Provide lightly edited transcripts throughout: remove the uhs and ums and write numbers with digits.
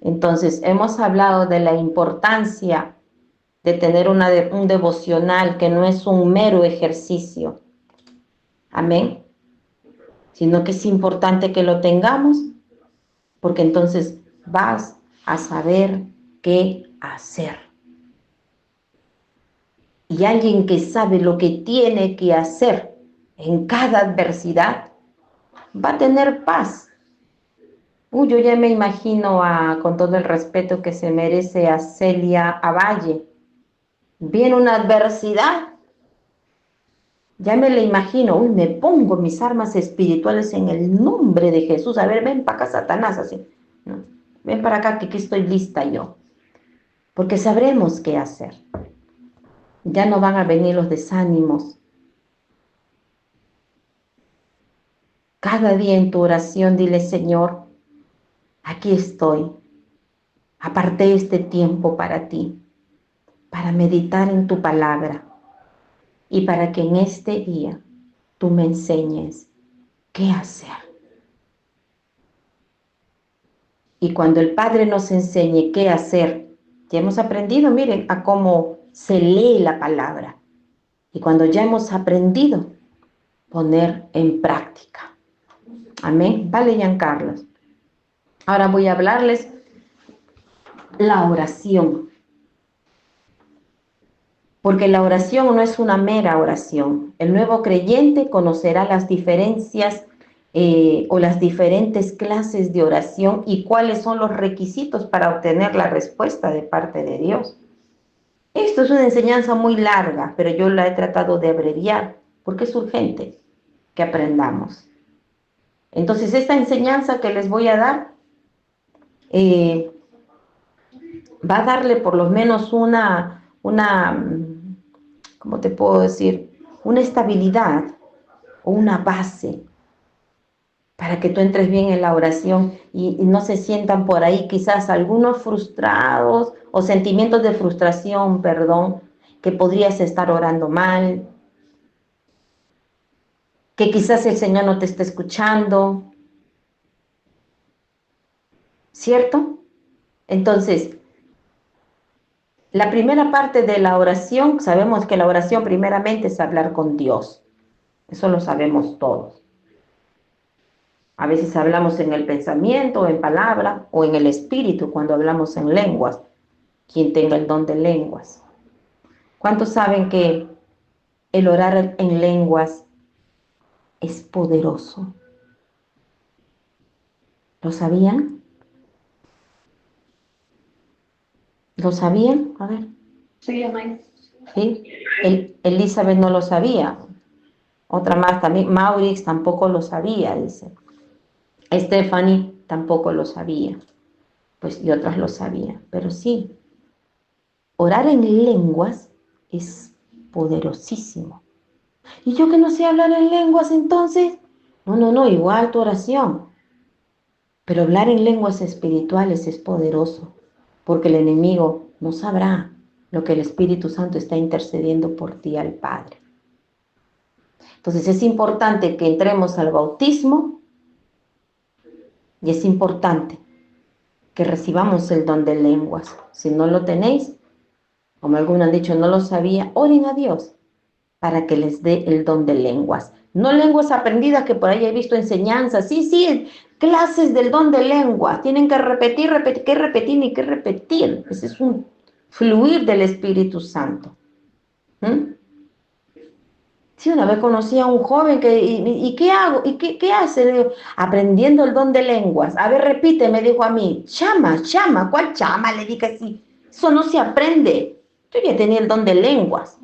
Entonces, hemos hablado de la importancia de tener un devocional que no es un mero ejercicio. Amén. Sino que es importante que lo tengamos, porque entonces vas a saber qué hacer. Y alguien que sabe lo que tiene que hacer en cada adversidad va a tener paz. Yo ya me imagino, con todo el respeto que se merece, a Celia Avalle. Viene una adversidad, ya me la imagino. Me pongo mis armas espirituales en el nombre de Jesús. A ver, ven para acá, Satanás, así. ¿No? Ven para acá, que aquí estoy lista yo. Porque sabremos qué hacer. Ya no van a venir los desánimos. Cada día en tu oración dile: Señor, aquí estoy. Aparté este tiempo para ti, para meditar en tu palabra y para que en este día tú me enseñes qué hacer. Y cuando el Padre nos enseñe qué hacer, ya hemos aprendido, miren, a cómo se lee la palabra. Y cuando ya hemos aprendido, poner en práctica. Amén. Vale, Giancarlos. Ahora voy a hablarles la oración. Porque la oración no es una mera oración. El nuevo creyente conocerá las diferencias o las diferentes clases de oración y cuáles son los requisitos para obtener la respuesta de parte de Dios. Esto es una enseñanza muy larga, pero yo la he tratado de abreviar porque es urgente que aprendamos. Entonces, esta enseñanza que les voy a dar va a darle por lo menos ¿cómo te puedo decir? Una estabilidad o una base para que tú entres bien en la oración y no se sientan por ahí quizás algunos frustrados o sentimientos de frustración, perdón, que podrías estar orando mal, que quizás el Señor no te esté escuchando, ¿cierto? Entonces, la primera parte de la oración, sabemos que la oración primeramente es hablar con Dios. Eso lo sabemos todos. A veces hablamos en el pensamiento, en palabra o en el espíritu cuando hablamos en lenguas. Quien tenga el don de lenguas. ¿Cuántos saben que el orar en lenguas es poderoso? ¿Lo sabían? ¿Lo sabían? A ver. Sí, amén. ¿Sí? Elizabeth no lo sabía. Otra más también. Maurix tampoco lo sabía, dice. Stephanie tampoco lo sabía. Pues y otras lo sabían. Pero sí, orar en lenguas es poderosísimo. ¿Y yo que no sé hablar en lenguas entonces? No, igual tu oración. Pero hablar en lenguas espirituales es poderoso, porque el enemigo no sabrá lo que el Espíritu Santo está intercediendo por ti al Padre. Entonces es importante que entremos al bautismo y es importante que recibamos el don de lenguas. Si no lo tenéis, como algunos han dicho, no lo sabía, oren a Dios para que les dé el don de lenguas. No lenguas aprendidas, que por ahí he visto enseñanzas. Sí, clases del don de lenguas. Tienen que repetir, ni que repetir. Ese es un fluir del Espíritu Santo. Sí, una vez conocí a un joven ¿y qué hago? ¿Y qué hace? Le digo, aprendiendo el don de lenguas. A ver, repite, me dijo a mí. Chama, ¿cuál chama? Le dije así. Eso no se aprende. Yo ya tenía el don de lenguas.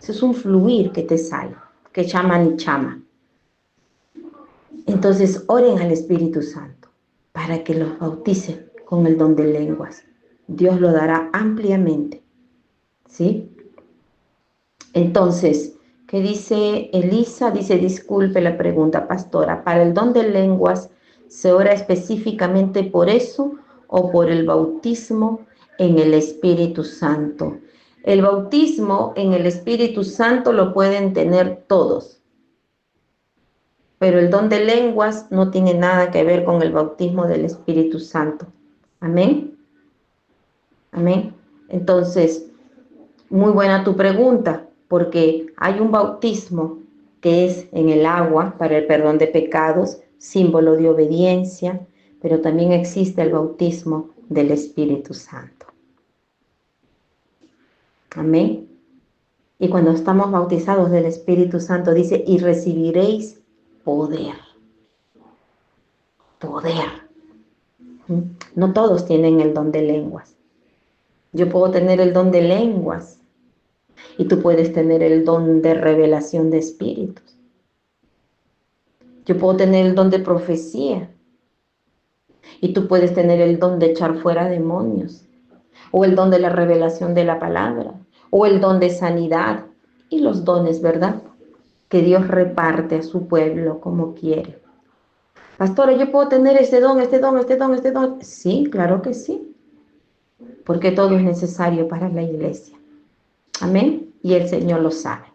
Eso es un fluir que te sale, que chama ni chama. Entonces, oren al Espíritu Santo para que los bautice con el don de lenguas. Dios lo dará ampliamente. ¿Sí? Entonces, ¿qué dice Elisa? Dice, disculpe la pregunta, pastora. ¿Para el don de lenguas se ora específicamente por eso o por el bautismo en el Espíritu Santo? El bautismo en el Espíritu Santo lo pueden tener todos, pero el don de lenguas no tiene nada que ver con el bautismo del Espíritu Santo. Amén. Amén. Entonces, muy buena tu pregunta, porque hay un bautismo que es en el agua para el perdón de pecados, símbolo de obediencia, pero también existe el bautismo del Espíritu Santo. Amén. Y cuando estamos bautizados del Espíritu Santo, dice, y recibiréis poder. Poder. No todos tienen el don de lenguas. Yo puedo tener el don de lenguas y tú puedes tener el don de revelación de espíritus. Yo puedo tener el don de profecía y tú puedes tener el don de echar fuera demonios, o el don de la revelación de la palabra, o el don de sanidad, y los dones, ¿verdad?, que Dios reparte a su pueblo como quiere. Pastora, ¿yo puedo tener este don, este don, este don, este don? Sí, claro que sí, porque todo es necesario para la iglesia. Amén, y el Señor lo sabe.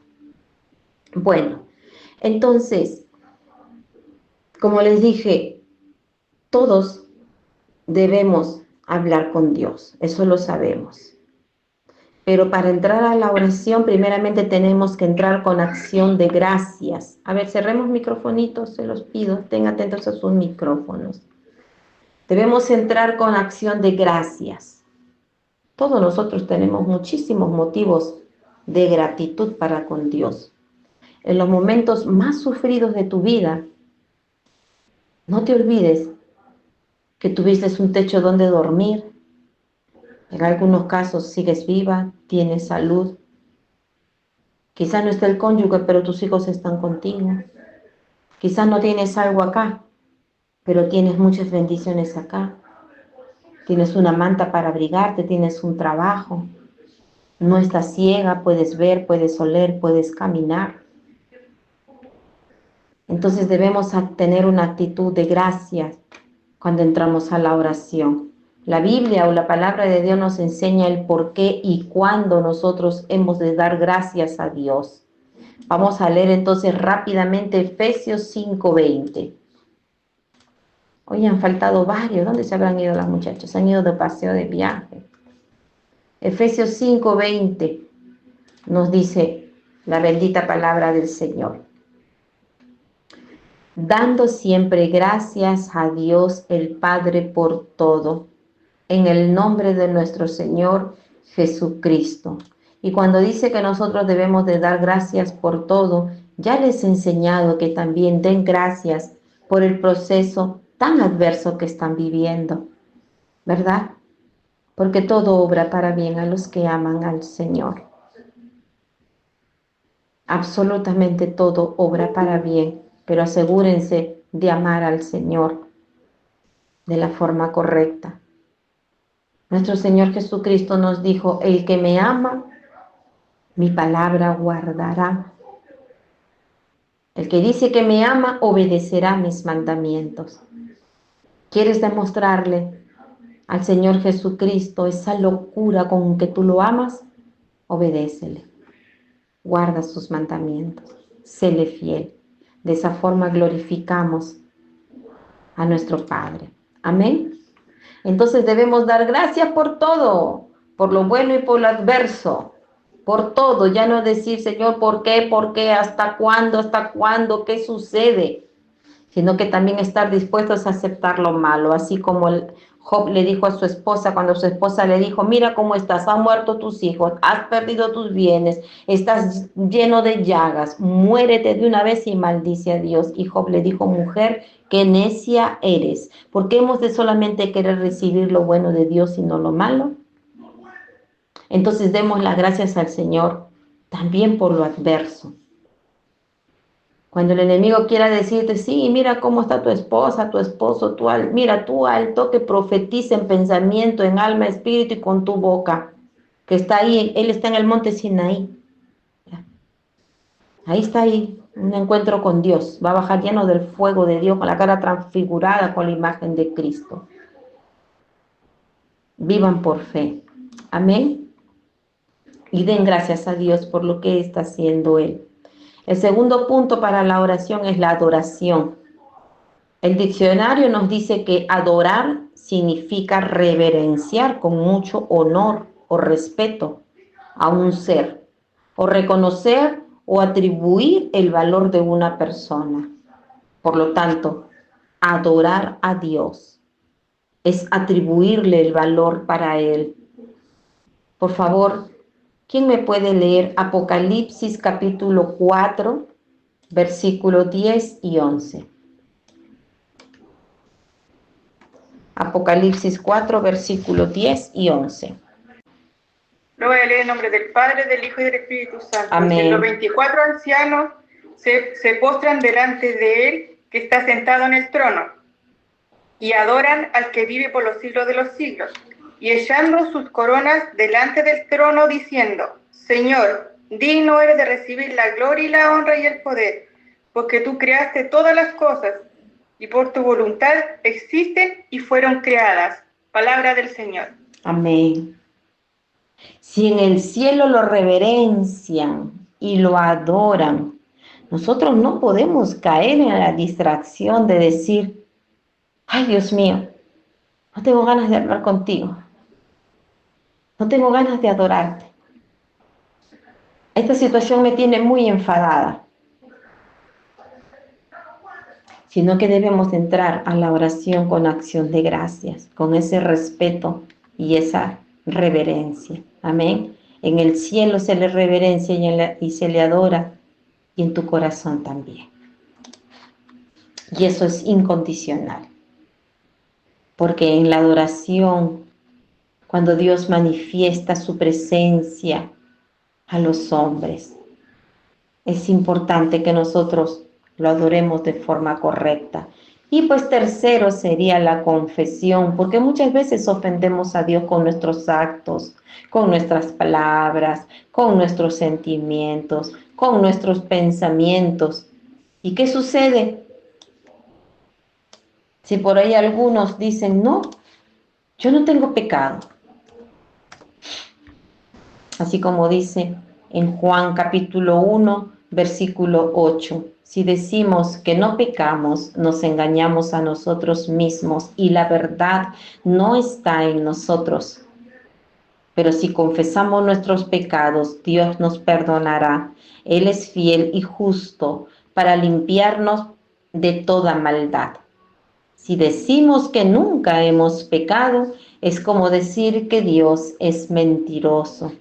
Bueno, entonces, como les dije, todos debemos hablar con Dios, eso lo sabemos. Pero para entrar a la oración, primeramente tenemos que entrar con acción de gracias. A ver, cerremos microfonitos, se los pido, estén atentos a sus micrófonos. Debemos entrar con acción de gracias. Todos nosotros tenemos muchísimos motivos de gratitud para con Dios. En los momentos más sufridos de tu vida, no te olvides que tuviste un techo donde dormir. En algunos casos sigues viva, tienes salud. Quizás no está el cónyuge, pero tus hijos están contigo. Quizás no tienes algo acá, pero tienes muchas bendiciones acá. Tienes una manta para abrigarte, tienes un trabajo. No estás ciega, puedes ver, puedes oler, puedes caminar. Entonces debemos tener una actitud de gracias cuando entramos a la oración. La Biblia o la palabra de Dios nos enseña el por qué y cuándo nosotros hemos de dar gracias a Dios. Vamos a leer entonces rápidamente Efesios 5:20. Hoy han faltado varios. ¿Dónde se habrán ido las muchachas? Se han ido de paseo, de viaje. Efesios 5:20 nos dice la bendita palabra del Señor. Dando siempre gracias a Dios el Padre por todo, en el nombre de nuestro Señor Jesucristo. Y cuando dice que nosotros debemos de dar gracias por todo, ya les he enseñado que también den gracias por el proceso tan adverso que están viviendo, ¿verdad? Porque todo obra para bien a los que aman al Señor. Absolutamente todo obra para bien, pero asegúrense de amar al Señor de la forma correcta. Nuestro Señor Jesucristo nos dijo, el que me ama, mi palabra guardará. El que dice que me ama, obedecerá mis mandamientos. ¿Quieres demostrarle al Señor Jesucristo esa locura con que tú lo amas? Obedécele. Guarda sus mandamientos. Séle fiel. De esa forma glorificamos a nuestro Padre. Amén. Entonces debemos dar gracias por todo, por lo bueno y por lo adverso, por todo. Ya no decir, Señor, ¿por qué, hasta cuándo, qué sucede? Sino que también estar dispuestos a aceptar lo malo, así como Job le dijo a su esposa, cuando su esposa le dijo, mira cómo estás, han muerto tus hijos, has perdido tus bienes, estás lleno de llagas, muérete de una vez y maldice a Dios. Y Job le dijo, mujer, qué necia eres, ¿por qué hemos de solamente querer recibir lo bueno de Dios y no lo malo? Entonces demos las gracias al Señor también por lo adverso. Cuando el enemigo quiera decirte, sí, mira cómo está tu esposa, tu esposo, mira tú al toque profetiza en pensamiento, en alma, espíritu y con tu boca, que está ahí, él está en el monte Sinaí. Ahí está ahí, un encuentro con Dios, va a bajar lleno del fuego de Dios, con la cara transfigurada con la imagen de Cristo. Vivan por fe. Amén. Y den gracias a Dios por lo que está haciendo Él. El segundo punto para la oración es la adoración. El diccionario nos dice que adorar significa reverenciar con mucho honor o respeto a un ser, o reconocer o atribuir el valor de una persona. Por lo tanto, adorar a Dios es atribuirle el valor para Él. Por favor, ¿quién me puede leer Apocalipsis capítulo 4, versículos 10 y 11? Apocalipsis 4, versículos 10 y 11. Lo voy a leer en nombre del Padre, del Hijo y del Espíritu Santo. Amén. Los 24 ancianos se postran delante de Él, que está sentado en el trono, y adoran al que vive por los siglos de los siglos, y echando sus coronas delante del trono, diciendo: Señor, digno eres de recibir la gloria y la honra y el poder, porque tú creaste todas las cosas, y por tu voluntad existen y fueron creadas. Palabra del Señor. Amén. Si en el cielo lo reverencian y lo adoran, nosotros no podemos caer en la distracción de decir: ay, Dios mío, no tengo ganas de hablar contigo, no tengo ganas de adorarte. Esta situación me tiene muy enfadada. Sino que debemos entrar a la oración con acción de gracias, con ese respeto y esa reverencia. Amén. En el cielo se le reverencia y se le adora, y en tu corazón también. Y eso es incondicional. Porque en la adoración, cuando Dios manifiesta su presencia a los hombres, es importante que nosotros lo adoremos de forma correcta. Y pues tercero sería la confesión, porque muchas veces ofendemos a Dios con nuestros actos, con nuestras palabras, con nuestros sentimientos, con nuestros pensamientos. ¿Y qué sucede? Si por ahí algunos dicen: no, yo no tengo pecado. Así como dice en Juan capítulo 1, versículo 8. Si decimos que no pecamos, nos engañamos a nosotros mismos y la verdad no está en nosotros. Pero si confesamos nuestros pecados, Dios nos perdonará. Él es fiel y justo para limpiarnos de toda maldad. Si decimos que nunca hemos pecado, es como decir que Dios es mentiroso.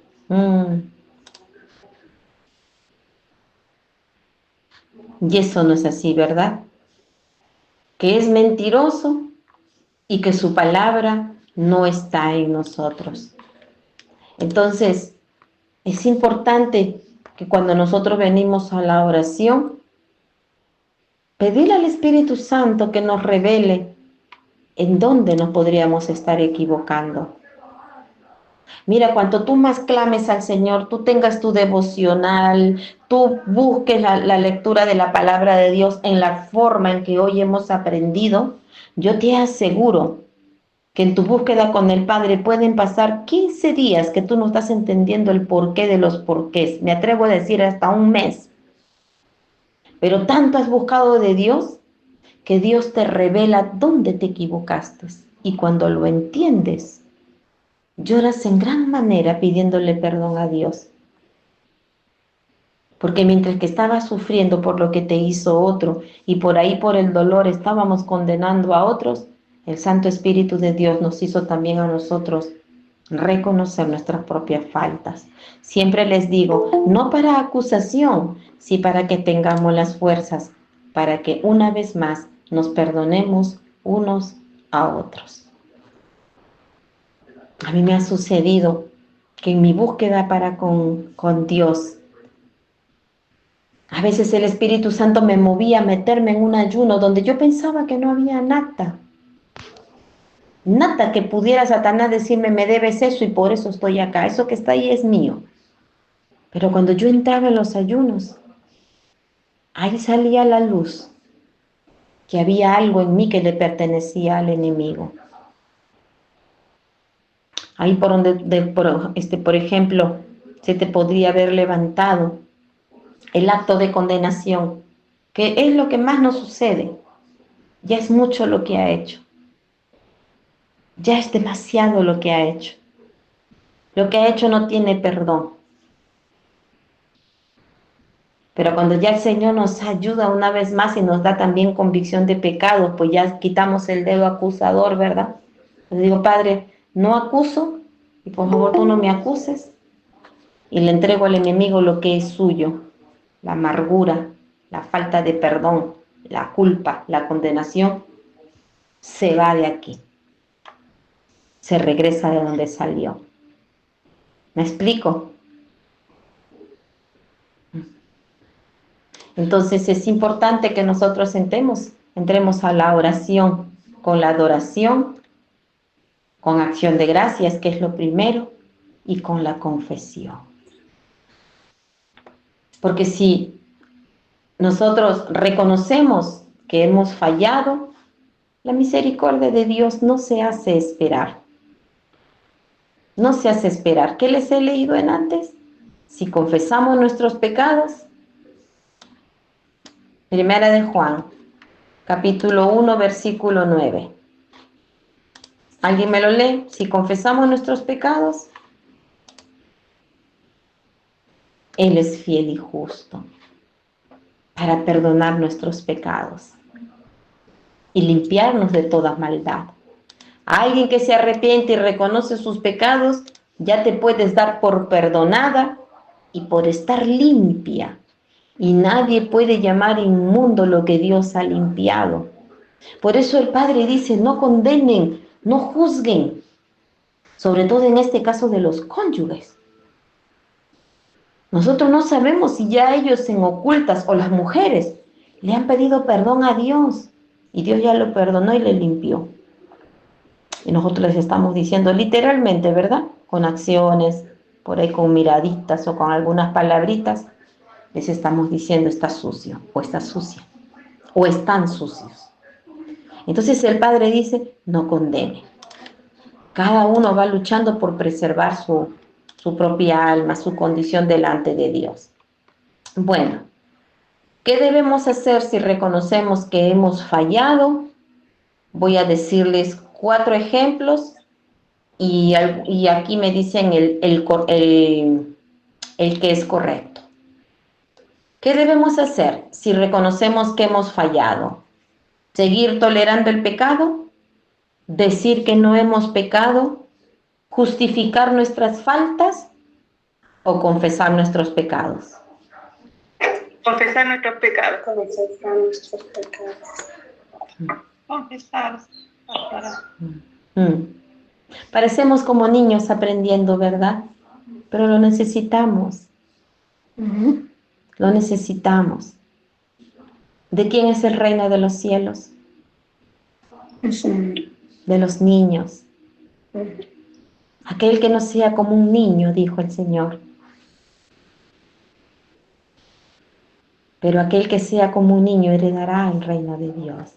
Y eso no es así, ¿verdad? Que es mentiroso y que su palabra no está en nosotros. Entonces, es importante que cuando nosotros venimos a la oración, pedirle al Espíritu Santo que nos revele en dónde nos podríamos estar equivocando. Mira, cuanto tú más clames al Señor, tú tengas tu devocional, tú busques la lectura de la palabra de Dios en la forma en que hoy hemos aprendido, yo te aseguro que en tu búsqueda con el Padre pueden pasar 15 días que tú no estás entendiendo el porqué de los porqués. Me atrevo a decir hasta un mes. Pero tanto has buscado de Dios que Dios te revela dónde te equivocaste. Y cuando lo entiendes, lloras en gran manera pidiéndole perdón a Dios. Porque mientras que estabas sufriendo por lo que te hizo otro y por ahí por el dolor estábamos condenando a otros, el Santo Espíritu de Dios nos hizo también a nosotros reconocer nuestras propias faltas. Siempre les digo, no para acusación, sí para que tengamos las fuerzas, para que una vez más nos perdonemos unos a otros. A mí me ha sucedido que en mi búsqueda para con Dios, a veces el Espíritu Santo me movía a meterme en un ayuno donde yo pensaba que no había nada que pudiera Satanás decirme: me debes eso y por eso estoy acá, eso que está ahí es mío. Pero cuando yo entraba en los ayunos, ahí salía la luz, que había algo en mí que le pertenecía al enemigo. Ahí por ejemplo, se te podría haber levantado el acto de condenación, que es lo que más nos sucede. Ya es mucho lo que ha hecho. Ya es demasiado lo que ha hecho. Lo que ha hecho no tiene perdón. Pero cuando ya el Señor nos ayuda una vez más y nos da también convicción de pecado, pues ya quitamos el dedo acusador, ¿verdad? Le digo, Padre, no acuso y por favor tú no me acuses. Y le entrego al enemigo lo que es suyo, la amargura, la falta de perdón, la culpa, la condenación, se va de aquí, se regresa de donde salió. ¿Me explico? Entonces es importante que nosotros entremos a la oración con la adoración, con acción de gracias, que es lo primero, y con la confesión. Porque si nosotros reconocemos que hemos fallado, la misericordia de Dios no se hace esperar. No se hace esperar. ¿Qué les he leído en antes? Si confesamos nuestros pecados, Primera de Juan, capítulo 1, versículo 9. ¿Alguien me lo lee? Si confesamos nuestros pecados, Él es fiel y justo para perdonar nuestros pecados y limpiarnos de toda maldad. A alguien que se arrepiente y reconoce sus pecados, ya te puedes dar por perdonada y por estar limpia. Y nadie puede llamar inmundo lo que Dios ha limpiado. Por eso el Padre dice, no condenen, no juzguen, sobre todo en este caso de los cónyuges. Nosotros no sabemos si ya ellos en ocultas o las mujeres le han pedido perdón a Dios y Dios ya lo perdonó y le limpió. Y nosotros les estamos diciendo literalmente, ¿verdad? Con acciones, por ahí con miraditas o con algunas palabritas, les estamos diciendo está sucio o está sucia o están sucios. Entonces el Padre dice, no condene. Cada uno va luchando por preservar su propia alma, su condición delante de Dios. Bueno, ¿qué debemos hacer si reconocemos que hemos fallado? Voy a decirles 4 ejemplos y aquí me dicen el que es correcto. ¿Qué debemos hacer si reconocemos que hemos fallado? ¿Seguir tolerando el pecado? ¿Decir que no hemos pecado? ¿Justificar nuestras faltas? ¿O confesar nuestros pecados? Confesar nuestros pecados. Confesar nuestros pecados. Confesar. Parecemos como niños aprendiendo, ¿verdad? Pero lo necesitamos. Lo necesitamos. ¿De quién es el reino de los cielos? De los niños. Aquel que no sea como un niño, dijo el Señor. Pero aquel que sea como un niño heredará el reino de Dios.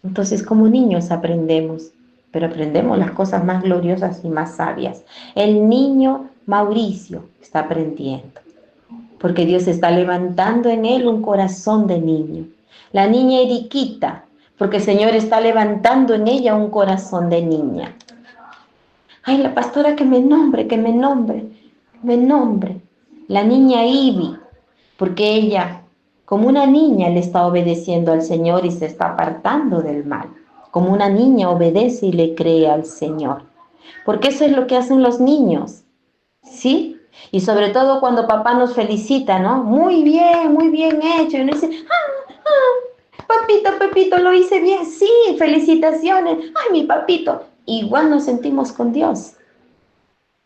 Entonces, como niños aprendemos, pero aprendemos las cosas más gloriosas y más sabias. El niño Mauricio está aprendiendo, porque Dios está levantando en él un corazón de niño. La niña Eriquita, porque el Señor está levantando en ella un corazón de niña. Ay, la pastora que me nombre. La niña Ivy, porque ella, como una niña, le está obedeciendo al Señor y se está apartando del mal. Como una niña obedece y le cree al Señor. Porque eso es lo que hacen los niños, ¿sí? Y sobre todo cuando papá nos felicita, ¿no? Muy bien hecho. Y uno dice, papito, lo hice bien. Sí, felicitaciones. Ay, mi papito. Igual nos sentimos con Dios.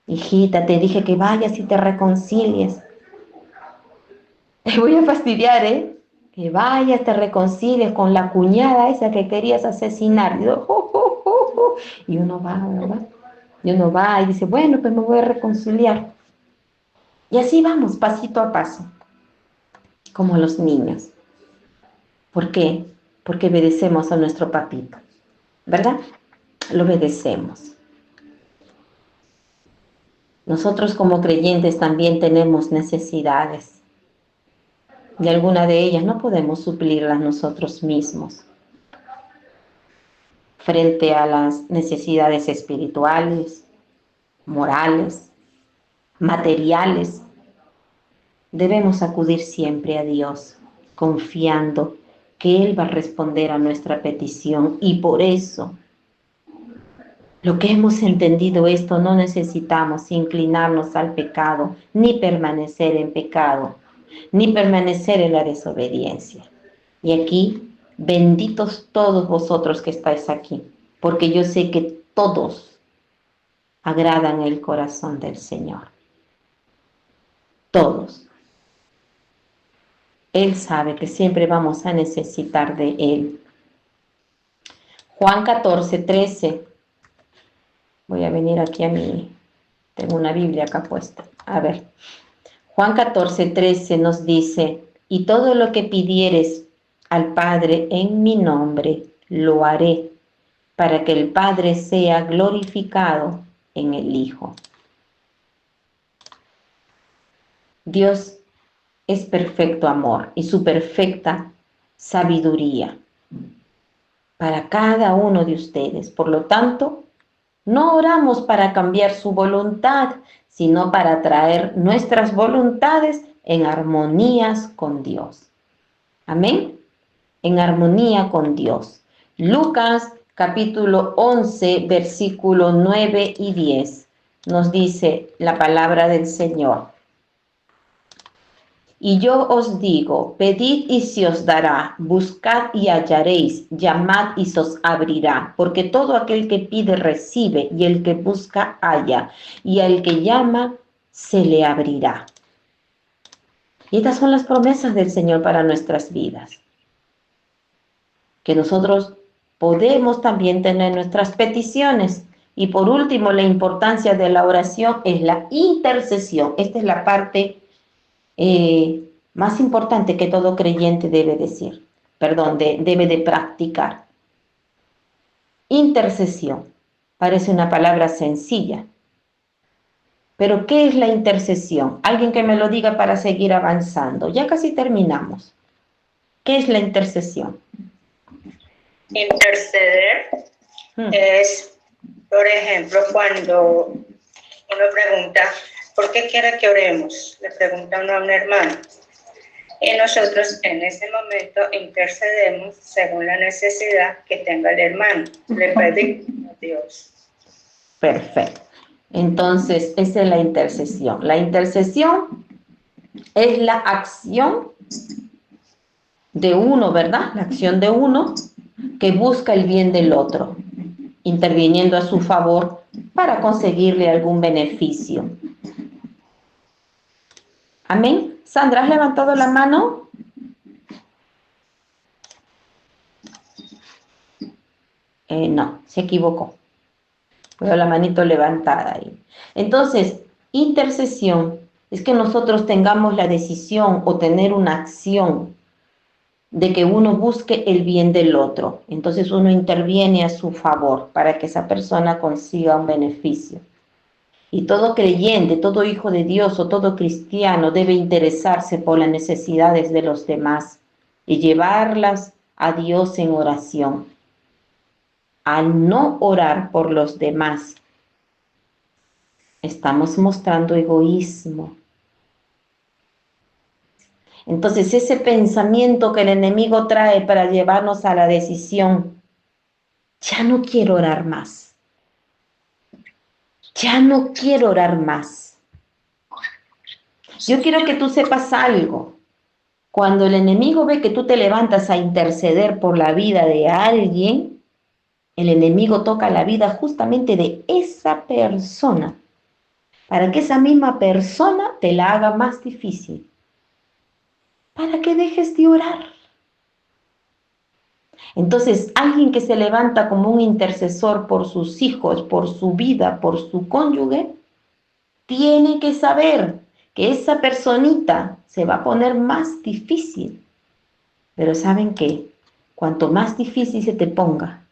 Hijita, te dije que vayas y te reconcilies. Te voy a fastidiar, ¿eh? Que vayas, te reconcilies con la cuñada esa que querías asesinar. Y uno va, ¿verdad? Y uno va y dice, bueno, pues me voy a reconciliar. Y así vamos, pasito a paso, como los niños. ¿Por qué? Porque obedecemos a nuestro papito, ¿verdad? Lo obedecemos. Nosotros como creyentes también tenemos necesidades. Y alguna de ellas no podemos suplirlas nosotros mismos. frente a las necesidades espirituales, morales, materiales. Debemos acudir siempre a Dios, confiando que Él va a responder a nuestra petición. Y por eso, lo que hemos entendido esto, no necesitamos inclinarnos al pecado, ni permanecer en pecado, ni permanecer en la desobediencia. Y aquí, benditos todos vosotros que estáis aquí, porque yo sé que todos agradan el corazón del Señor. Todos. Él sabe que siempre vamos a necesitar de Él. Juan 14:13. Voy a venir aquí tengo una Biblia acá puesta. A ver. Juan 14:13 nos dice, y todo lo que pidieres al Padre en mi nombre, lo haré, para que el Padre sea glorificado en el Hijo. Dios es perfecto amor y su perfecta sabiduría para cada uno de ustedes. Por lo tanto, no oramos para cambiar su voluntad, sino para traer nuestras voluntades en armonías con Dios. Amén. En armonía con Dios. Lucas capítulo 11, versículo 9 y 10 nos dice la palabra del Señor. Y yo os digo, pedid y se os dará, buscad y hallaréis, llamad y se os abrirá, porque todo aquel que pide recibe, y el que busca halla, y al que llama se le abrirá. Y estas son las promesas del Señor para nuestras vidas. Que nosotros podemos también tener nuestras peticiones. Y por último, la importancia de la oración es la intercesión. Esta es la parte más importante que todo creyente debe debe de practicar. Intercesión. Parece una palabra sencilla. Pero ¿qué es la intercesión? Alguien que me lo diga para seguir avanzando. Ya casi terminamos. ¿Qué es la intercesión? Interceder es, por ejemplo, cuando uno pregunta, ¿por qué quiere que oremos? Le pregunta uno a un hermano. Y nosotros en ese momento intercedemos según la necesidad que tenga el hermano. Le pedimos a Dios. Perfecto. Entonces, esa es la intercesión. La intercesión es la acción de uno, ¿verdad? La acción de uno que busca el bien del otro, interviniendo a su favor para conseguirle algún beneficio. Amén. Sandra, ¿has levantado la mano? No, se equivocó. Veo la manito levantada ahí. Entonces, intercesión es que nosotros tengamos la decisión o tener una acción de que uno busque el bien del otro. Entonces uno interviene a su favor para que esa persona consiga un beneficio. Y todo creyente, todo hijo de Dios o todo cristiano debe interesarse por las necesidades de los demás y llevarlas a Dios en oración. Al no orar por los demás, estamos mostrando egoísmo. Entonces, ese pensamiento que el enemigo trae para llevarnos a la decisión, ya no quiero orar más. Ya no quiero orar más. Yo quiero que tú sepas algo. Cuando el enemigo ve que tú te levantas a interceder por la vida de alguien, el enemigo toca la vida justamente de esa persona, para que esa misma persona te la haga más difícil, para que dejes de orar. Entonces, alguien que se levanta como un intercesor por sus hijos, por su vida, por su cónyuge, tiene que saber que esa personita se va a poner más difícil. Pero ¿saben qué? Cuanto más difícil se te ponga,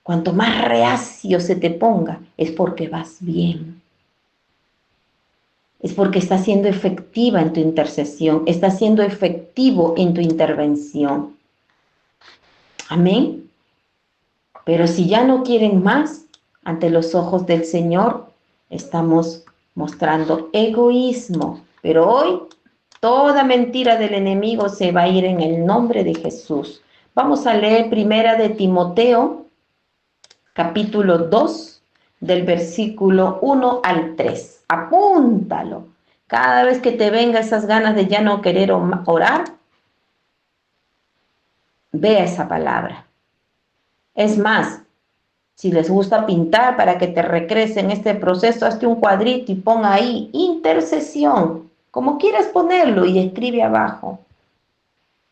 cuanto más reacio se te ponga, es porque vas bien. Es porque estás siendo efectiva en tu intercesión, estás siendo efectivo en tu intervención. Amén. Pero si ya no quieren más, ante los ojos del Señor, estamos mostrando egoísmo. Pero hoy, toda mentira del enemigo se va a ir en el nombre de Jesús. Vamos a leer primera de Timoteo, capítulo 2, del versículo 1 al 3. Apúntalo. Cada vez que te venga esas ganas de ya no querer orar, vea esa palabra. Es más, si les gusta pintar para que te recrees en este proceso, hazte un cuadrito y ponga ahí intercesión, como quieras ponerlo, y escribe abajo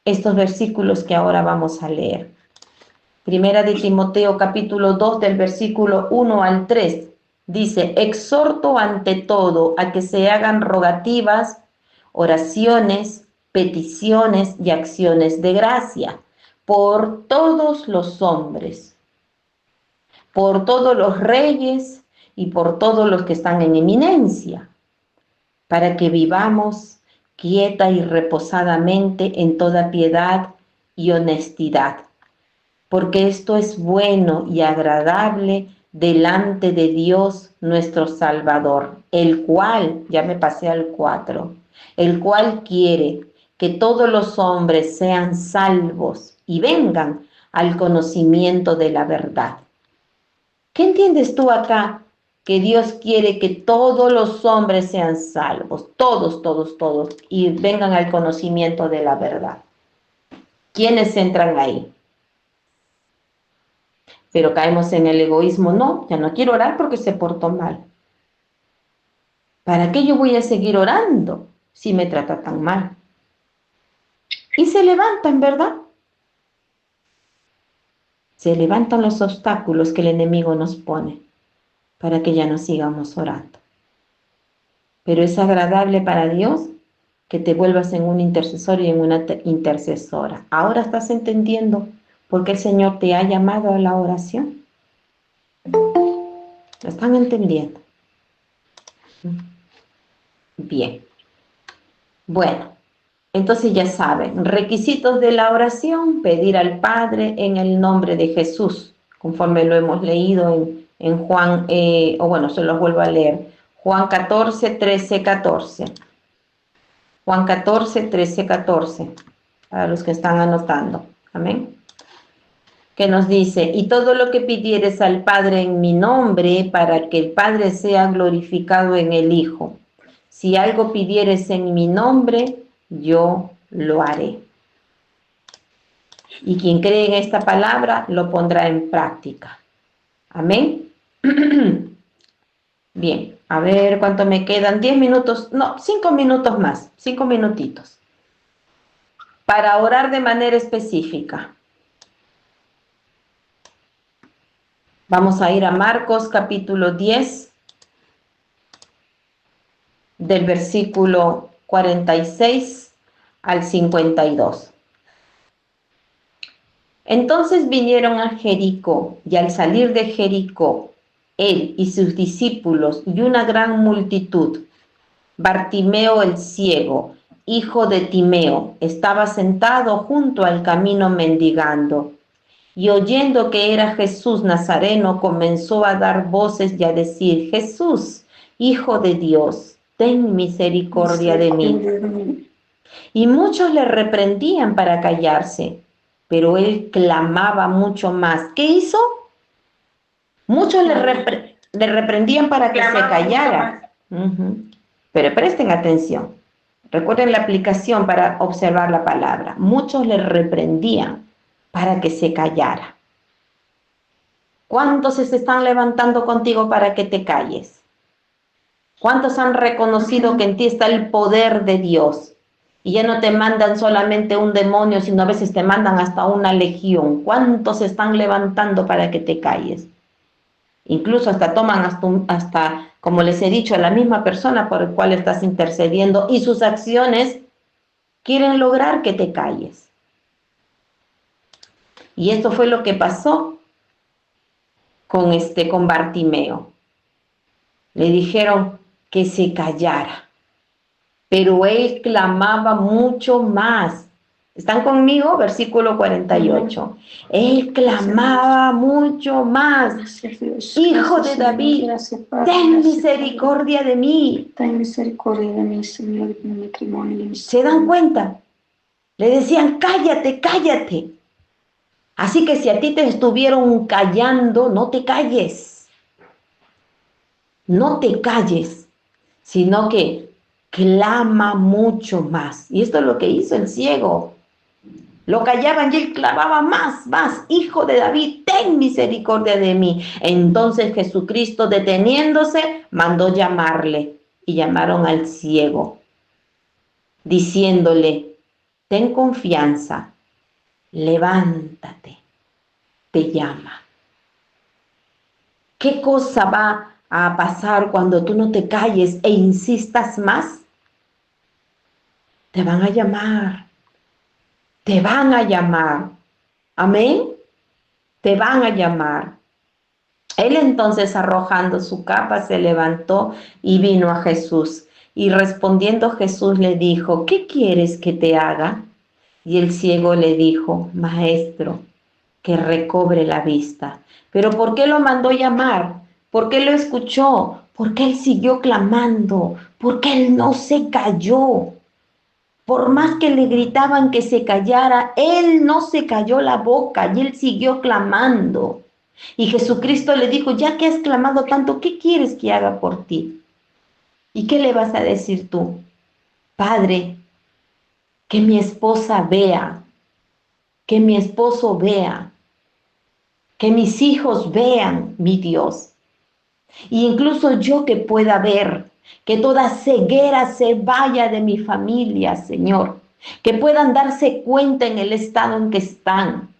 estos versículos que ahora vamos a leer. Primera de Timoteo capítulo 2 del versículo 1 al 3 dice: exhorto ante todo a que se hagan rogativas, oraciones, peticiones y acciones de gracia por todos los hombres, por todos los reyes y por todos los que están en eminencia, para que vivamos quieta y reposadamente en toda piedad y honestidad, porque esto es bueno y agradable delante de Dios nuestro Salvador, el cual, ya me pasé al 4, el cual quiere que todos los hombres sean salvos y vengan al conocimiento de la verdad. ¿Qué entiendes tú acá? Que Dios quiere que todos los hombres sean salvos, todos, y vengan al conocimiento de la verdad. ¿Quiénes entran ahí? Pero caemos en el egoísmo. No, ya no quiero orar porque se portó mal. ¿Para qué yo voy a seguir orando si me trata tan mal? Y se levantan, ¿verdad? Se levantan los obstáculos que el enemigo nos pone para que ya no sigamos orando. Pero es agradable para Dios que te vuelvas en un intercesor y en una intercesora. Ahora estás entendiendo por qué el Señor te ha llamado a la oración. ¿Lo están entendiendo? Bien. Bueno, entonces ya saben, requisitos de la oración: pedir al Padre en el nombre de Jesús, conforme lo hemos leído en Juan, se los vuelvo a leer. Juan 14, 13, 14. Juan 14, 13, 14. Para los que están anotando. Amén. Que nos dice: y todo lo que pidieres al Padre en mi nombre, para que el Padre sea glorificado en el Hijo. Si algo pidieres en mi nombre, yo lo haré. Y quien cree en esta palabra, lo pondrá en práctica. Amén. Bien, a ver cuánto me quedan. 10 minutos, no, 5 minutos más, 5 minutitos. Para orar de manera específica. Vamos a ir a Marcos capítulo 10, del versículo 46 al 52. Entonces vinieron a Jericó, y al salir de Jericó, él y sus discípulos y una gran multitud, Bartimeo el ciego, hijo de Timeo, estaba sentado junto al camino mendigando. Y oyendo que era Jesús Nazareno, comenzó a dar voces y a decir: Jesús, Hijo de Dios, ten misericordia de mí. Y muchos le reprendían para callarse, pero él clamaba mucho más. ¿Qué hizo? Muchos le reprendían para que se callara. Pero presten atención. Recuerden la aplicación para observar la palabra. Muchos le reprendían para que se callara. ¿Cuántos se están levantando contigo para que te calles? ¿Cuántos han reconocido que en ti está el poder de Dios? Y ya no te mandan solamente un demonio, sino a veces te mandan hasta una legión. ¿Cuántos se están levantando para que te calles? Incluso hasta toman hasta, como les he dicho, a la misma persona por la cual estás intercediendo, y sus acciones quieren lograr que te calles. Y esto fue lo que pasó con Bartimeo. Le dijeron que se callara, pero él clamaba mucho más. ¿Están conmigo? Versículo 48. Él clamaba mucho más: Hijo de David, ten misericordia de mí. Ten misericordia de mí, Señor, de mi matrimonio, de mis ¿Se dan cuenta? Le decían, cállate, cállate. Así que si a ti te estuvieron callando, no te calles. No te calles, sino que clama mucho más. Y esto es lo que hizo el ciego. Lo callaban y él clamaba más, más. Hijo de David, ten misericordia de mí. Entonces Jesucristo, deteniéndose, mandó llamarle. Y llamaron al ciego, diciéndole, ten confianza, levántate, te llama. ¿Qué cosa va a pasar cuando tú no te calles e insistas más? Te van a llamar. Te van a llamar. Amén. Te van a llamar. Él entonces, arrojando su capa, se levantó y vino a Jesús. Y respondiendo Jesús le dijo, ¿qué quieres que te haga? Y el ciego le dijo, Maestro, que recobre la vista. ¿Pero por qué lo mandó llamar? ¿Por qué lo escuchó? ¿Por qué él siguió clamando? ¿Por qué él no se calló? Por más que le gritaban que se callara, él no se calló la boca y él siguió clamando. Y Jesucristo le dijo, ya que has clamado tanto, ¿qué quieres que haga por ti? ¿Y qué le vas a decir tú? Padre, que mi esposa vea, que mi esposo vea, que mis hijos vean, mi Dios. Y incluso yo que pueda ver, que toda ceguera se vaya de mi familia, Señor. Que puedan darse cuenta en el estado en que están.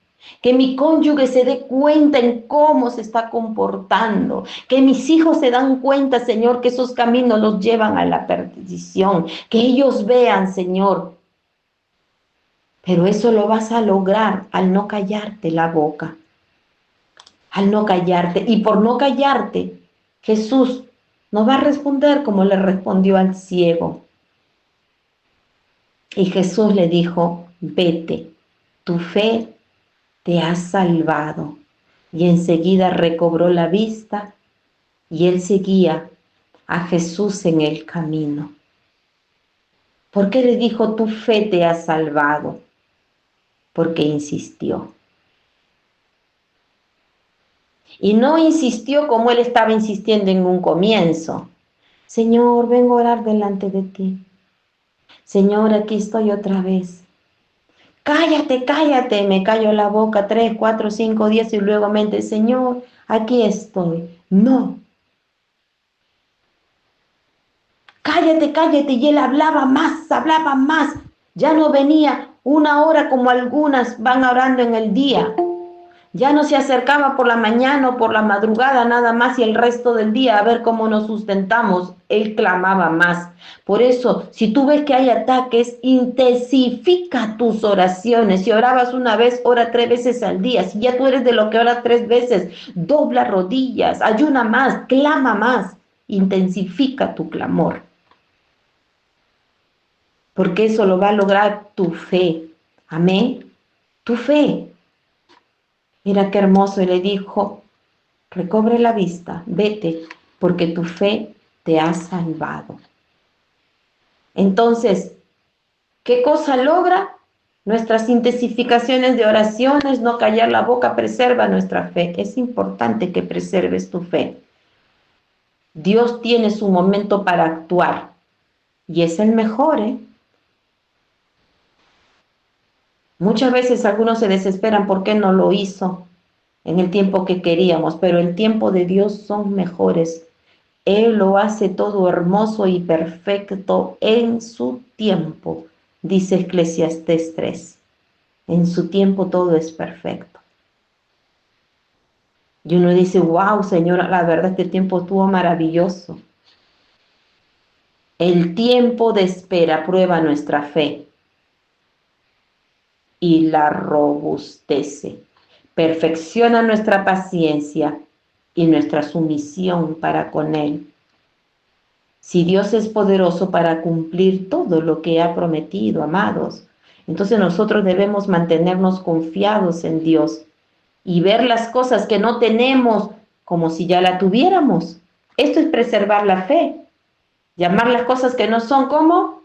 Que mi cónyuge se dé cuenta en cómo se está comportando. Que mis hijos se dan cuenta, Señor, que esos caminos los llevan a la perdición. Que ellos vean, Señor. Pero eso lo vas a lograr al no callarte la boca. Al no callarte. Y por no callarte, Jesús no va a responder como le respondió al ciego. Y Jesús le dijo, vete, tu fe te ha salvado. Y enseguida recobró la vista y él seguía a Jesús en el camino. ¿Por qué le dijo, tu fe te ha salvado? Porque insistió. Y no insistió como él estaba insistiendo en un comienzo. Señor, vengo a orar delante de ti. Señor, aquí estoy otra vez. Cállate, cállate. Me callo la boca 3, 4, 5, 10 y luego mente, Señor, aquí estoy. No. Cállate, cállate. Y él hablaba más, hablaba más. Ya no venía 1 hora como algunas van orando en el día. Ya no se acercaba por la mañana o por la madrugada nada más y el resto del día a ver cómo nos sustentamos. Él clamaba más. Por eso, si tú ves que hay ataques, intensifica tus oraciones. Si orabas una vez, ora 3 veces al día. Si ya tú eres de lo que ora 3 veces, dobla rodillas, ayuna más, clama más. Intensifica tu clamor. Porque eso lo va a lograr tu fe. Amén. Tu fe. Mira qué hermoso, y le dijo, recobre la vista, vete, porque tu fe te ha salvado. Entonces, ¿qué cosa logra? Nuestras intensificaciones de oraciones, no callar la boca, preserva nuestra fe. Es importante que preserves tu fe. Dios tiene su momento para actuar, y es el mejor, ¿eh? Muchas veces algunos se desesperan porque no lo hizo en el tiempo que queríamos, pero el tiempo de Dios son mejores. Él lo hace todo hermoso y perfecto en su tiempo, dice Eclesiastés 3. En su tiempo todo es perfecto. Y uno dice, wow, Señora, la verdad este tiempo estuvo maravilloso. El tiempo de espera prueba nuestra fe y la robustece. Perfecciona nuestra paciencia y nuestra sumisión para con Él. Si Dios es poderoso para cumplir todo lo que ha prometido, amados, Entonces nosotros debemos mantenernos confiados en Dios y ver las cosas que no tenemos como si ya la tuviéramos. Esto es preservar la fe. Llamar las cosas que no son como.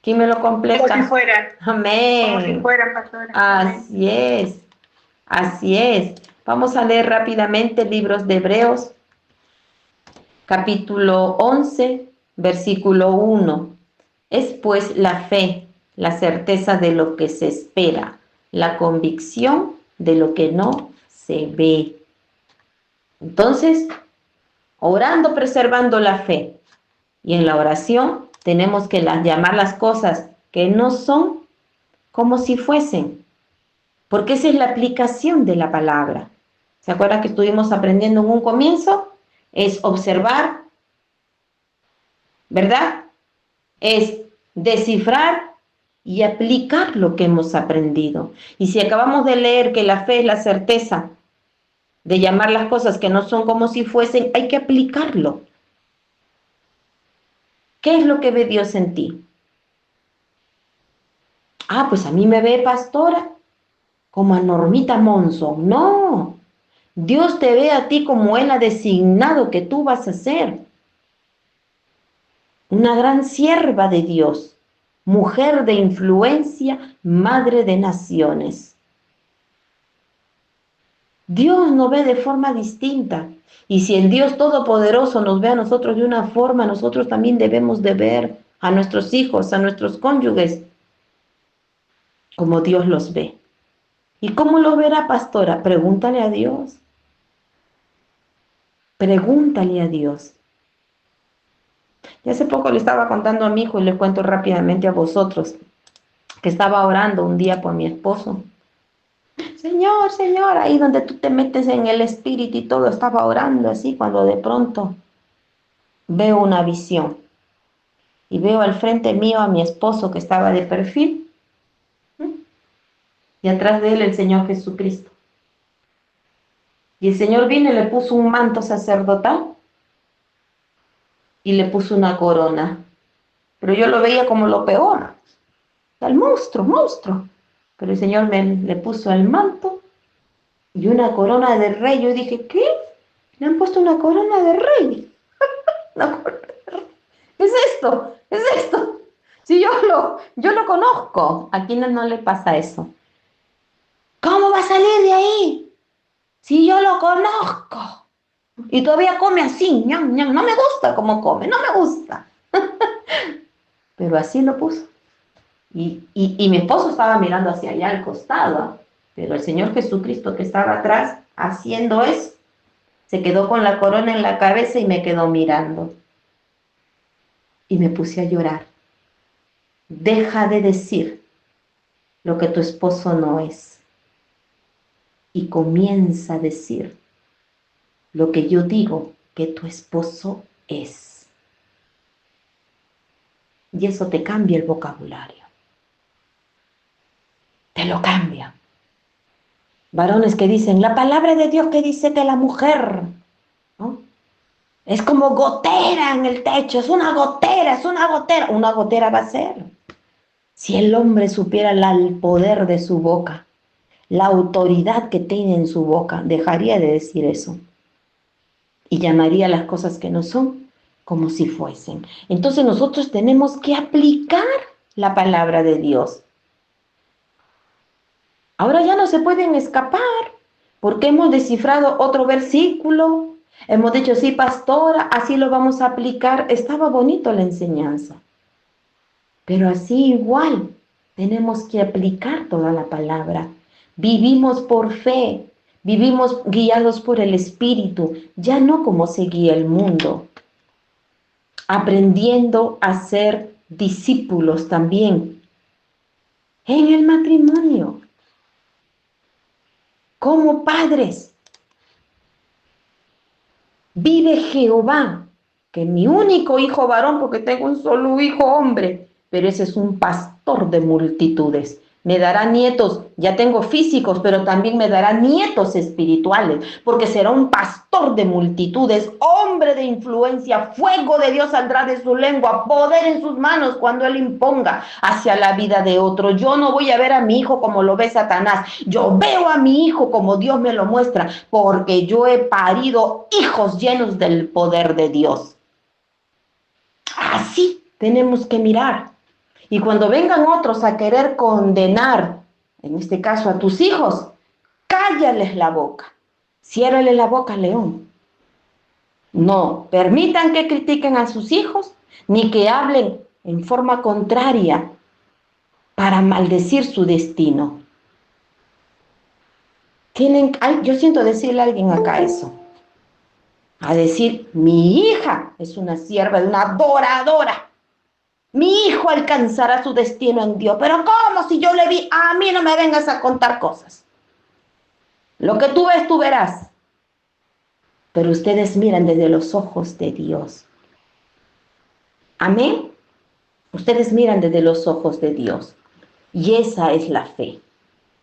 ¿Quién me lo completa? Como si fueran. Amén. Como si fueran, pastora. Amén. Así es. Así es. Vamos a leer rápidamente libros de Hebreos, capítulo 11, versículo 1. Es pues la fe, la certeza de lo que se espera, la convicción de lo que no se ve. Entonces, orando, preservando la fe. Y en la oración tenemos que llamar las cosas que no son como si fuesen. Porque esa es la aplicación de la palabra. ¿Se acuerdan que estuvimos aprendiendo en un comienzo? Es observar, ¿verdad? Es descifrar y aplicar lo que hemos aprendido. Y si acabamos de leer que la fe es la certeza de llamar las cosas que no son como si fuesen, hay que aplicarlo. ¿Qué es lo que ve Dios en ti? Ah, pues a mí me ve, pastora, como a Normita Monzón. No, Dios te ve a ti como Él ha designado que tú vas a ser. Una gran sierva de Dios, mujer de influencia, madre de naciones. Dios nos ve de forma distinta. Y si el Dios Todopoderoso nos ve a nosotros de una forma, nosotros también debemos de ver a nuestros hijos, a nuestros cónyuges, como Dios los ve. ¿Y cómo lo verá, pastora? Pregúntale a Dios. Pregúntale a Dios. Y hace poco le estaba contando a mi hijo y le cuento rápidamente a vosotros que estaba orando un día por mi esposo. Señor, Señor, ahí donde tú te metes en el espíritu y todo, estaba orando así cuando de pronto veo una visión y veo al frente mío a mi esposo que estaba de perfil y atrás de él el Señor Jesucristo. Y el Señor vino y le puso un manto sacerdotal y le puso una corona. Pero yo lo veía como lo peor. El monstruo. Pero el Señor le puso el manto y una corona de rey. Yo dije, ¿qué? Le han puesto una corona de rey. Una corona de rey. ¿Qué es esto? ¿Qué es esto? Si yo lo conozco. ¿A quién no le pasa eso? ¿Cómo va a salir de ahí? Si yo lo conozco. Y todavía come así, ñam, ñam. No me gusta cómo come, no me gusta. Pero así lo puso. Y mi esposo estaba mirando hacia allá al costado, pero el Señor Jesucristo que estaba atrás haciendo eso, se quedó con la corona en la cabeza y me quedó mirando. Y me puse a llorar. Deja de decir lo que tu esposo no es. Y comienza a decir lo que yo digo que tu esposo es. Y eso te cambia el vocabulario. Te lo cambia. Varones que dicen, la palabra de Dios que dice que la mujer, ¿no?, es como gotera en el techo, es una gotera. Una gotera va a ser. Si el hombre supiera el poder de su boca, la autoridad que tiene en su boca, dejaría de decir eso. Y llamaría las cosas que no son como si fuesen. Entonces nosotros tenemos que aplicar la palabra de Dios. Ahora ya no se pueden escapar, porque hemos descifrado otro versículo, hemos dicho, sí, pastora, así lo vamos a aplicar. Estaba bonito la enseñanza, pero así igual tenemos que aplicar toda la palabra. Vivimos por fe, vivimos guiados por el Espíritu, ya no como se guía el mundo, aprendiendo a ser discípulos también en el matrimonio. Como padres, vive Jehová, que mi único hijo varón, porque tengo un solo hijo hombre, pero ese es un pastor de multitudes. me dará nietos, ya tengo físicos, pero también me dará nietos espirituales, porque será un pastor de multitudes, hombre de influencia, fuego de Dios saldrá de su lengua, poder en sus manos cuando él imponga hacia la vida de otro. Yo no voy a ver a mi hijo como lo ve Satanás, yo veo a mi hijo como Dios me lo muestra, porque yo he parido hijos llenos del poder de Dios. Así tenemos que mirar. Y cuando vengan otros a querer condenar, en este caso a tus hijos, cállales la boca. Ciérrale la boca, león. No permitan que critiquen a sus hijos, ni que hablen en forma contraria para maldecir su destino. Yo siento decirle a alguien acá eso. A decir, mi hija es una sierva de una adoradora. Mi hijo alcanzará su destino en Dios. Pero ¿cómo? Si yo le vi, a mí no me vengas a contar cosas. Lo que tú ves, tú verás. Pero ustedes miran desde los ojos de Dios. Amén. Ustedes miran desde los ojos de Dios. Y esa es la fe.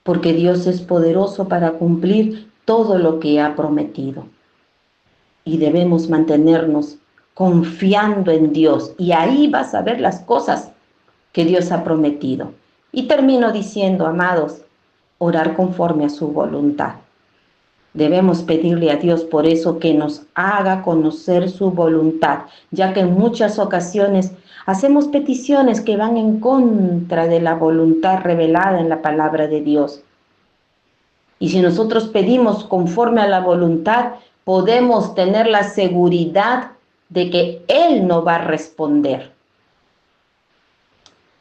Porque Dios es poderoso para cumplir todo lo que ha prometido. Y debemos mantenernos confiando en Dios, y ahí vas a ver las cosas que Dios ha prometido. Y termino diciendo, amados, orar conforme a su voluntad. Debemos pedirle a Dios por eso que nos haga conocer su voluntad, ya que en muchas ocasiones hacemos peticiones que van en contra de la voluntad revelada en la palabra de Dios. Y si nosotros pedimos conforme a la voluntad, podemos tener la seguridad de que Él no va a responder.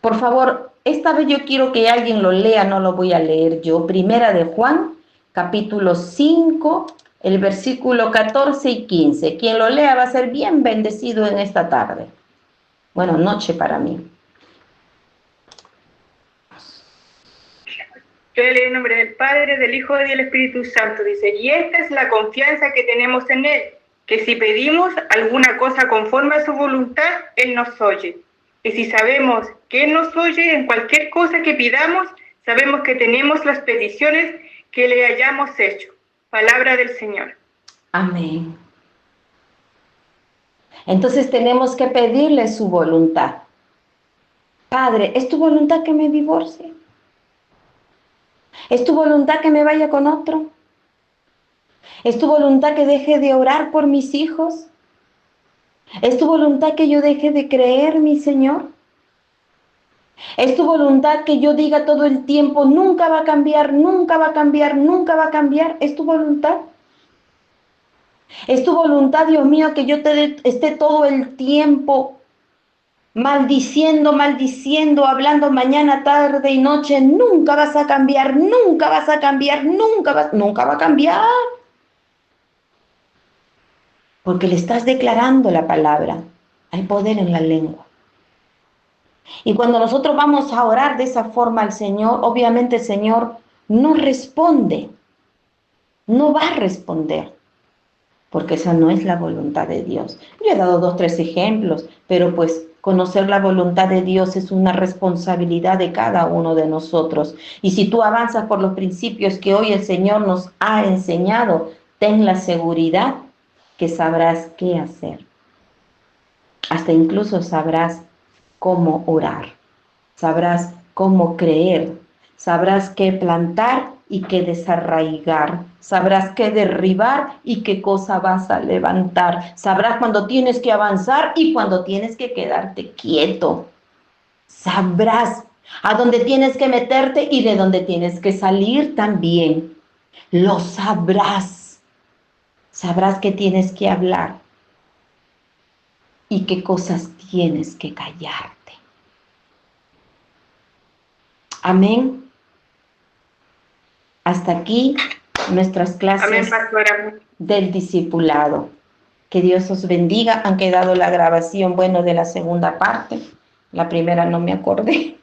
Por favor, esta vez yo quiero que alguien lo lea, no lo voy a leer yo. Primera de Juan, capítulo 5, el versículo 14 y 15. Quien lo lea va a ser bien bendecido en esta tarde. Bueno, noche para mí. Yo le en nombre del Padre, del Hijo y del Espíritu Santo. Dice, y esta es la confianza que tenemos en Él, que si pedimos alguna cosa conforme a su voluntad, Él nos oye. Y si sabemos que Él nos oye en cualquier cosa que pidamos, sabemos que tenemos las peticiones que le hayamos hecho. Palabra del Señor. Amén. Entonces tenemos que pedirle su voluntad. Padre, ¿es tu voluntad que me divorcie? ¿Es tu voluntad que me vaya con otro? ¿Es tu voluntad que deje de orar por mis hijos? ¿Es tu voluntad que yo deje de creer, mi Señor? ¿Es tu voluntad que yo diga todo el tiempo, nunca va a cambiar, nunca va a cambiar, nunca va a cambiar? ¿Es tu voluntad? ¿Es tu voluntad, Dios mío, que yo esté todo el tiempo maldiciendo, hablando mañana, tarde y noche? Nunca vas a cambiar, nunca vas a cambiar, nunca va a cambiar. Porque le estás declarando la palabra. Hay poder en la lengua. Y cuando nosotros vamos a orar de esa forma al Señor, obviamente el Señor no responde. No va a responder. Porque esa no es la voluntad de Dios. Yo he dado 2, 3 ejemplos, pero pues conocer la voluntad de Dios es una responsabilidad de cada uno de nosotros. Y si tú avanzas por los principios que hoy el Señor nos ha enseñado, ten la seguridad que sabrás qué hacer. Hasta incluso sabrás cómo orar, sabrás cómo creer, sabrás qué plantar y qué desarraigar, sabrás qué derribar y qué cosa vas a levantar, sabrás cuando tienes que avanzar y cuando tienes que quedarte quieto, sabrás a dónde tienes que meterte y de dónde tienes que salir también, lo sabrás, sabrás qué tienes que hablar y qué cosas tienes que callarte. Amén. Hasta aquí nuestras clases. Amén, pastora. Del discipulado. Que Dios os bendiga. Han quedado la grabación, bueno, de la segunda parte. La primera no me acordé,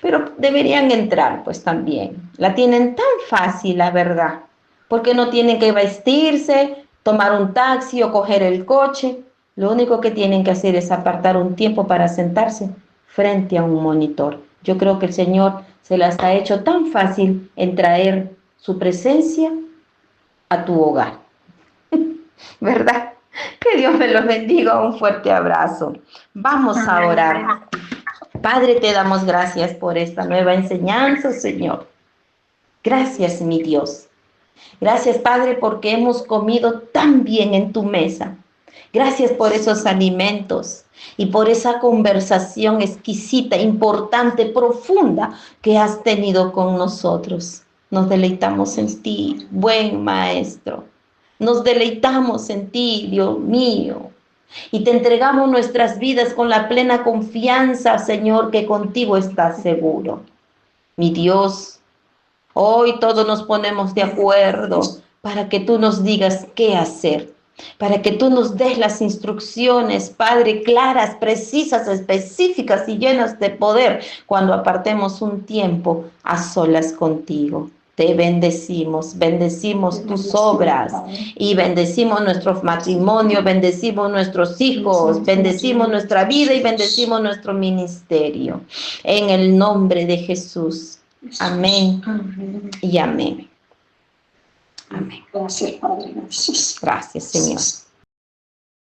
pero deberían entrar pues también. La tienen tan fácil, la verdad, porque no tienen que vestirse, tomar un taxi o coger el coche. Lo único que tienen que hacer es apartar un tiempo para sentarse frente a un monitor. Yo creo que el Señor se las ha hecho tan fácil en traer su presencia a tu hogar. ¿Verdad? Que Dios me los bendiga. Un fuerte abrazo. Vamos a orar. Padre, te damos gracias por esta nueva enseñanza, Señor. Gracias, mi Dios. Gracias, Padre, porque hemos comido tan bien en tu mesa. Gracias por esos alimentos y por esa conversación exquisita, importante, profunda que has tenido con nosotros. Nos deleitamos en ti, buen Maestro. Nos deleitamos en ti, Dios mío. Y te entregamos nuestras vidas con la plena confianza, Señor, que contigo estás seguro. Mi Dios, hoy todos nos ponemos de acuerdo para que tú nos digas qué hacer, para que tú nos des las instrucciones, Padre, claras, precisas, específicas y llenas de poder cuando apartemos un tiempo a solas contigo. Te bendecimos, bendecimos tus obras y bendecimos nuestro matrimonio, bendecimos nuestros hijos, bendecimos nuestra vida y bendecimos nuestro ministerio. En el nombre de Jesús. Amén y amén. Amén. Gracias, Padre. Gracias. Gracias, Señor.